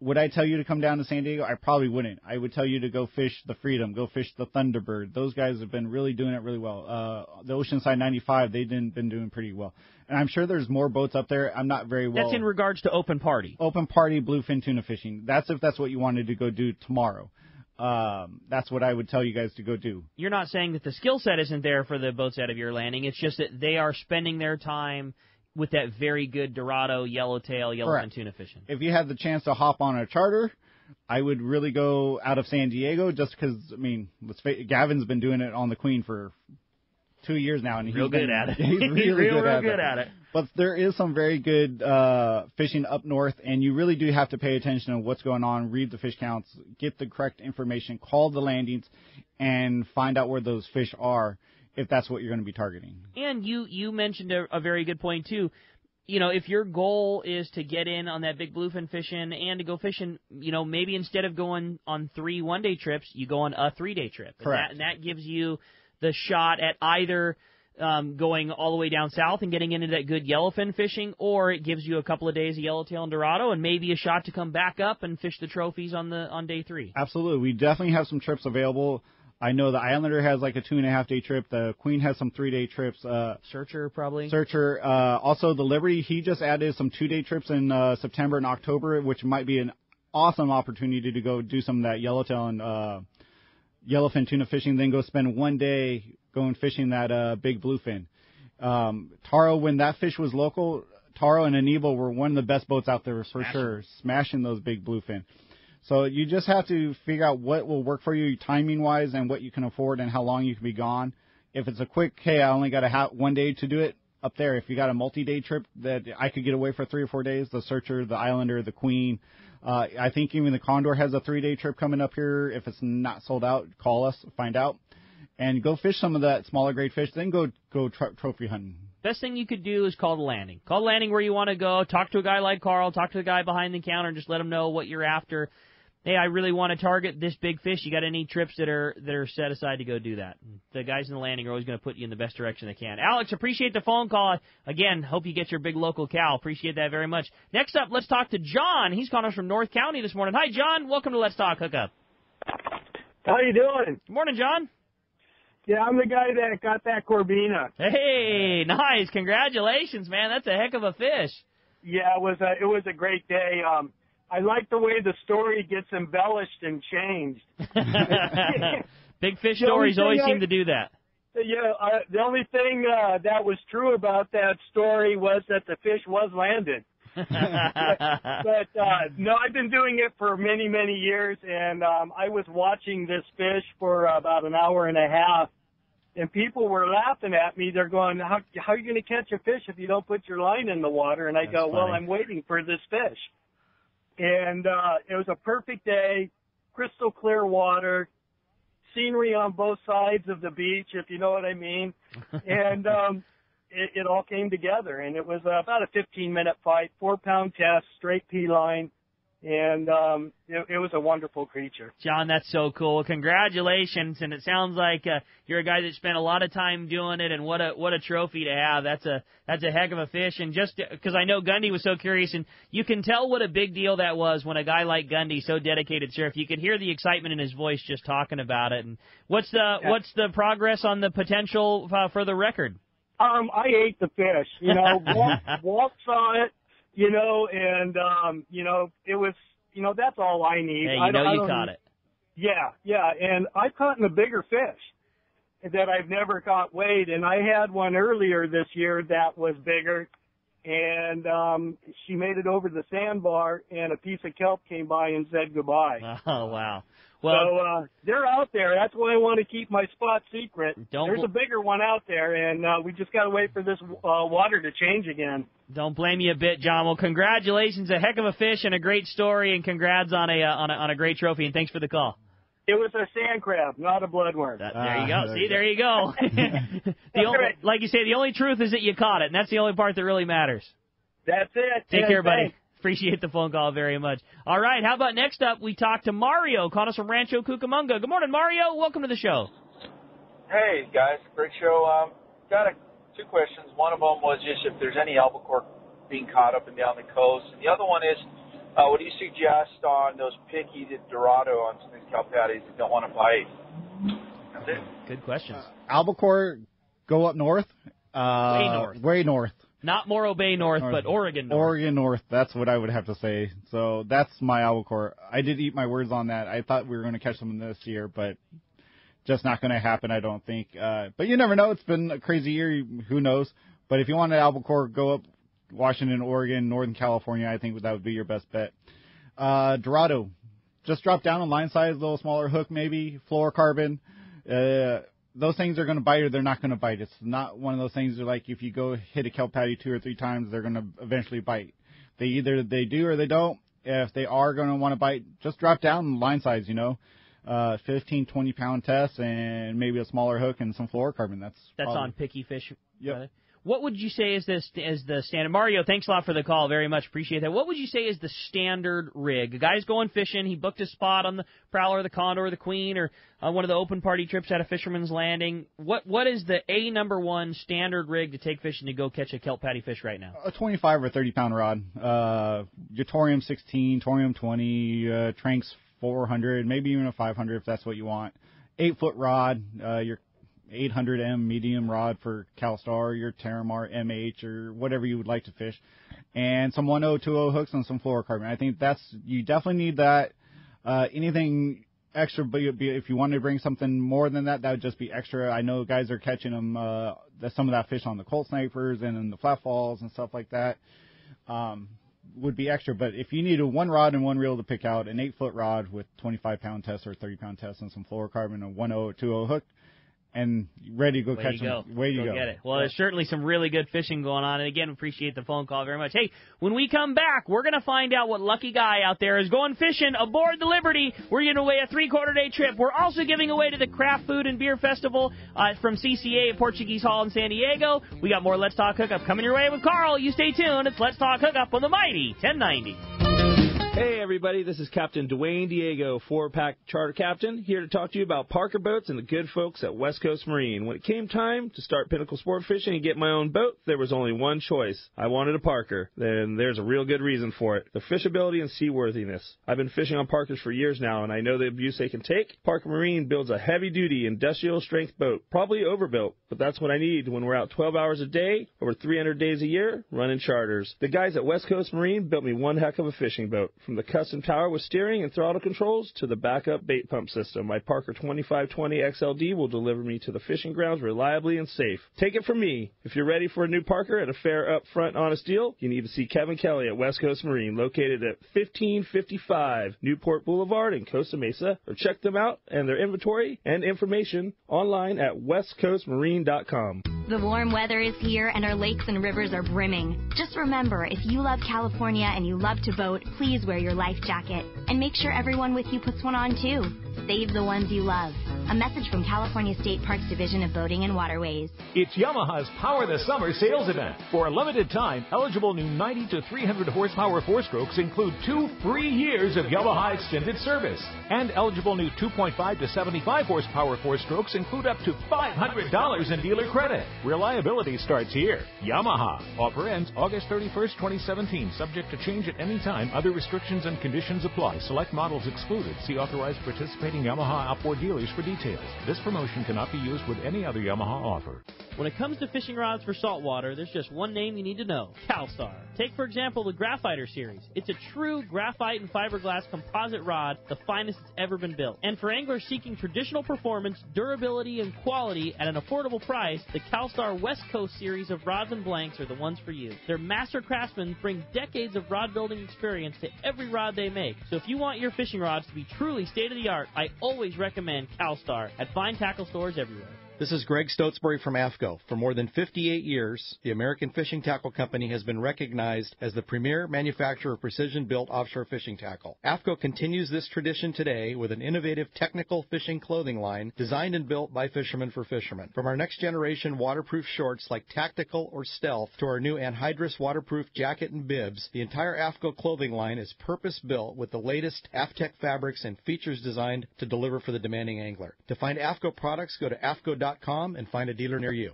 Would I tell you to come down to San Diego? I probably wouldn't. I would tell you to go fish the Freedom, go fish the Thunderbird. Those guys have been really doing it really well. The Oceanside 95, they've been doing pretty well. And I'm sure there's more boats up there. I'm not very well. That's in regards to open party. Open party bluefin tuna fishing. That's if that's what you wanted to go do tomorrow. That's what I would tell you guys to go do. You're not saying that the skill set isn't there for the boats out of your landing. It's just that they are spending their time with that very good Dorado, yellowtail, yellowfin tuna fishing. If you had the chance to hop on a charter, I would really go out of San Diego just because, Gavin's been doing it on the Queen for 2 years now. And He's really good at it. But there is some very good fishing up north, and you really do have to pay attention to what's going on, read the fish counts, get the correct information, call the landings, and find out where those fish are, if that's what you're going to be targeting. And you mentioned a very good point, too. If your goal is to get in on that big bluefin fishing and to go fishing, maybe instead of going on 3 one-day trips, you go on a 3-day trip. Correct. And that gives you the shot at either going all the way down south and getting into that good yellowfin fishing, or it gives you a couple of days of yellowtail and Dorado and maybe a shot to come back up and fish the trophies on day 3. Absolutely. We definitely have some trips available. I know the Islander has like a 2.5-day trip. The Queen has some 3-day trips. Searcher, probably. Searcher. Also, the Liberty, he just added some 2-day trips in September and October, which might be an awesome opportunity to go do some of that yellowtail and yellowfin tuna fishing, then go spend 1 day going fishing that big bluefin. Taro, when that fish was local, Taro and Anibo were one of the best boats out there for sure, smashing those big bluefin. So you just have to figure out what will work for you timing-wise and what you can afford and how long you can be gone. If it's a quick, hey, I only got 1 day to do it, up there. If you got a multi-day trip that I could get away for 3 or 4 days, the Searcher, the Islander, the Queen. I think even the Condor has a 3-day trip coming up here. If it's not sold out, call us, find out. And go fish some of that smaller grade fish, then go trophy hunting. Best thing you could do is call the landing. Call the landing where you want to go. Talk to a guy like Carl. Talk to the guy behind the counter and just let him know what you're after. Hey, I really want to target this big fish. You got any trips that are set aside to go do that? The guys in the landing are always going to put you in the best direction they can. Alex, appreciate the phone call. Again, hope you get your big local cow. Appreciate that very much. Next up, let's talk to John. He's calling us from North County this morning. Hi, John. Welcome to Let's Talk Hookup. How you doing? Good morning, John. Yeah, I'm the guy that got that Corbina. Hey, nice. Congratulations, man. That's a heck of a fish. Yeah, it was a great day. I like the way the story gets embellished and changed. Big fish stories always seem to do that. Yeah, the only thing that was true about that story was that the fish was landed. but no, I've been doing it for many, many years, and I was watching this fish for about an hour and a half, and people were laughing at me. They're going, how are you going to catch a fish if you don't put your line in the water? And I go, well, I'm waiting for this fish. And it was a perfect day, crystal clear water, scenery on both sides of the beach, if you know what I mean. And it all came together. And it was about a 15-minute fight, 4-pound test, straight P-line. And it was a wonderful creature. John, that's so cool. Congratulations. And it sounds like you're a guy that spent a lot of time doing it, and what a trophy to have. That's a heck of a fish. And just because I know Gundy was so curious, and you can tell what a big deal that was when a guy like Gundy, so dedicated surf, you could hear the excitement in his voice just talking about it. And what's the progress on the potential for the record? I ate the fish. You know, walks on it. You know, and, it was, that's all I need. Hey, you caught it. Yeah, and I've caught a bigger fish that I've never caught weighed, and I had one earlier this year that was bigger, and she made it over the sandbar, and a piece of kelp came by and said goodbye. Oh, wow. Well, so they're out there. That's why I want to keep my spot secret. There's a bigger one out there, and we just got to wait for this water to change again. Don't blame you a bit, John. Well, congratulations. A heck of a fish and a great story, and congrats on a great trophy, and thanks for the call. It was a sand crab, not a bloodworm. There you go. See, there you go. Like you say, the only truth is that you caught it, and that's the only part that really matters. That's it. Take care, buddy. Thanks. Appreciate the phone call very much. All right, how about next up, we talk to Mario, calling us from Rancho Cucamonga. Good morning, Mario. Welcome to the show. Hey, guys. Great show. Got two questions. One of them was just if there's any albacore being caught up and down the coast. And the other one is, what do you suggest on those picky Dorado on some of these Calpatties that don't want to bite? That's it. Good questions. Albacore, go up north. Way north. Way north. Not Morro Bay north, but Oregon north. Oregon north, that's what I would have to say. So that's my albacore. I did eat my words on that. I thought we were going to catch them this year, but just not going to happen, I don't think. But you never know. It's been a crazy year. Who knows? But if you want an albacore, go up Washington, Oregon, Northern California. I think that would be your best bet. Dorado, just drop down on line size, a little smaller hook maybe, fluorocarbon. Those things are going to bite or they're not going to bite. It's not one of those things that, like, if you go hit a kelp patty 2 or 3 times, they're going to eventually bite. They do or they don't. If they are going to want to bite, just drop down line size, 15, 20-pound test and maybe a smaller hook and some fluorocarbon. That's probably on picky fish. Yep. What would you say is the standard? Mario, thanks a lot for the call. Very much appreciate that. What would you say is the standard rig? A guy's going fishing. He booked a spot on the Prowler, the Condor, the Queen, or one of the open party trips at a Fisherman's Landing. What is the number one standard rig to take fishing to go catch a kelp patty fish right now? A 25 or 30-pound rod. Your Torium 16, Torium 20, Tranks 400, maybe even a 500 if that's what you want. 8-foot rod. Your 800M medium rod for CalStar, your Terramar MH, or whatever you would like to fish, and some 1020 hooks and some fluorocarbon. I think you definitely need that. Anything extra, but if you want to bring something more than that, that would just be extra. I know guys are catching them, some of that fish on the Colt Snipers and in the flat falls and stuff like that. would be extra. But if you need a 1 rod and 1 reel to pick out, an 8-foot rod with 25-pound test or 30-pound test and some fluorocarbon, a 1.020 hook, and ready to go catch them. Way to go. Get it. Well, there's certainly some really good fishing going on. And, again, appreciate the phone call very much. Hey, when we come back, we're going to find out what lucky guy out there is going fishing aboard the Liberty. We're giving away a 3-quarter-day trip. We're also giving away to the Craft Food and Beer Festival from CCA at Portuguese Hall in San Diego. We got more Let's Talk Hookup coming your way with Carl. You stay tuned. It's Let's Talk Hookup on the Mighty 1090. Hey, everybody, this is Captain Dwayne Diego, 4-pack charter captain, here to talk to you about Parker Boats and the good folks at West Coast Marine. When it came time to start pinnacle sport fishing and get my own boat, there was only one choice. I wanted a Parker. Then there's a real good reason for it, the fishability and seaworthiness. I've been fishing on Parkers for years now, and I know the abuse they can take. Parker Marine builds a heavy-duty, industrial-strength boat, probably overbuilt, but that's what I need when we're out 12 hours a day, over 300 days a year, running charters. The guys at West Coast Marine built me one heck of a fishing boat. From the custom tower with steering and throttle controls to the backup bait pump system, my Parker 2520 XLD will deliver me to the fishing grounds reliably and safe. Take it from me. If you're ready for a new Parker at a fair, upfront, honest deal, you need to see Kevin Kelly at West Coast Marine, located at 1555 Newport Boulevard in Costa Mesa, or check them out and their inventory and information online at westcoastmarine.com. The warm weather is here and our lakes and rivers are brimming. Just remember, if you love California and you love to boat, please wear your life jacket. And make sure everyone with you puts one on too. Save the ones you love. A message from California State Parks Division of Boating and Waterways. It's Yamaha's Power the Summer sales event. For a limited time, eligible new 90 to 300 horsepower 4-strokes include 2 free years of Yamaha extended service. And eligible new 2.5 to 75 horsepower 4-strokes include up to $500 in dealer credit. Reliability starts here. Yamaha. Offer ends August 31st, 2017. Subject to change at any time. Other restrictions and conditions apply. Select models excluded. See authorized participating Yamaha outboard dealers for details. This promotion cannot be used with any other Yamaha offer. When it comes to fishing rods for saltwater, there's just one name you need to know: CalStar. Take, for example, the Graphiter series. It's a true graphite and fiberglass composite rod, the finest it's ever been built. And for anglers seeking traditional performance, durability, and quality at an affordable price, the CalStar West Coast series of rods and blanks are the ones for you. Their master craftsmen bring decades of rod building experience to every rod they make. So if you want your fishing rods to be truly state-of-the-art, I always recommend CalStar at fine tackle stores everywhere. This is Greg Stotesbury from AFCO. For more than 58 years, the American Fishing Tackle Company has been recognized as the premier manufacturer of precision-built offshore fishing tackle. AFCO continues this tradition today with an innovative technical fishing clothing line designed and built by fishermen for fishermen. From our next-generation waterproof shorts like Tactical or Stealth to our new anhydrous waterproof jacket and bibs, the entire AFCO clothing line is purpose-built with the latest AFTEC fabrics and features designed to deliver for the demanding angler. To find AFCO products, go to AFCO.com and find a dealer near you.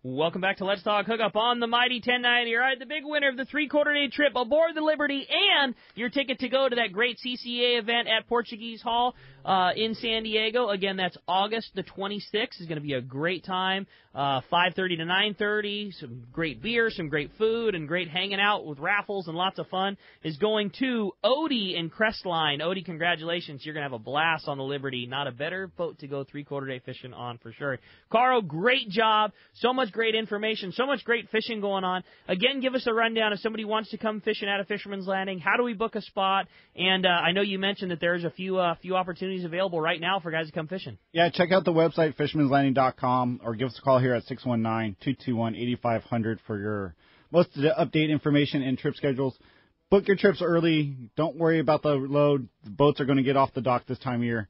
Welcome back to Let's Talk Hookup on the Mighty 1090. All right, the big winner of the 3-quarter-day trip aboard the Liberty and your ticket to go to that great CCA event at Portuguese Hall in San Diego. Again, that's August the 26th. It's going to be a great time. 5:30 to 9:30. Some great beer, some great food, and great hanging out with raffles and lots of fun. Is going to Odie and Crestline. Odie, congratulations. You're going to have a blast on the Liberty. Not a better boat to go 3-quarter-day fishing on for sure. Carl, great job. So much great information. So much great fishing going on. Again, give us a rundown if somebody wants to come fishing out of Fisherman's Landing. How do we book a spot? And I know you mentioned that there's a few opportunities available right now for guys to come fishing. Yeah, check out the website, fishermanslanding.com, or give us a call here at 619-221-8500 for your most up-to-date information and trip schedules. Book your trips early. Don't worry about the load. The boats are going to get off the dock this time of year.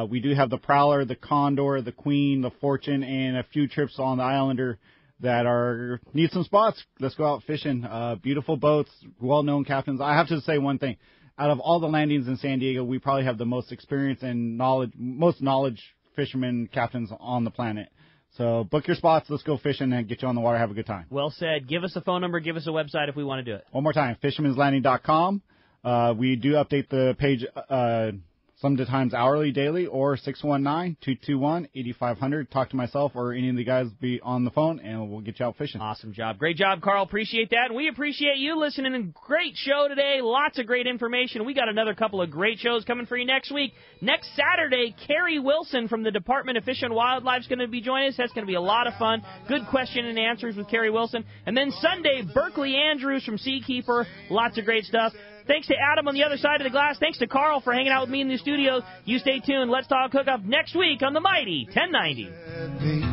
We do have the Prowler, the Condor, the Queen, the Fortune, and a few trips on the Islander that need some spots. Let's go out fishing. Beautiful boats, well-known captains. I have to say one thing. Out of all the landings in San Diego, we probably have the most experience and most knowledge fishermen captains on the planet. So book your spots. Let's go fishing and get you on the water. Have a good time. Well said. Give us a phone number. Give us a website if we want to do it. One more time, fishermanslanding.com. We do update the page sometimes hourly, daily, or 619-221-8500. Talk to myself or any of the guys be on the phone, and we'll get you out fishing. Awesome job. Great job, Carl. Appreciate that. And we appreciate you listening. Great show today. Lots of great information. We got another couple of great shows coming for you next week. Next Saturday, Carrie Wilson from the Department of Fish and Wildlife is going to be joining us. That's going to be a lot of fun. Good question and answers with Carrie Wilson. And then Sunday, Berkeley Andrews from Seakeeper. Lots of great stuff. Thanks to Adam on the other side of the glass. Thanks to Carl for hanging out with me in the studio. You stay tuned. Let's Talk Hookup next week on the Mighty 1090.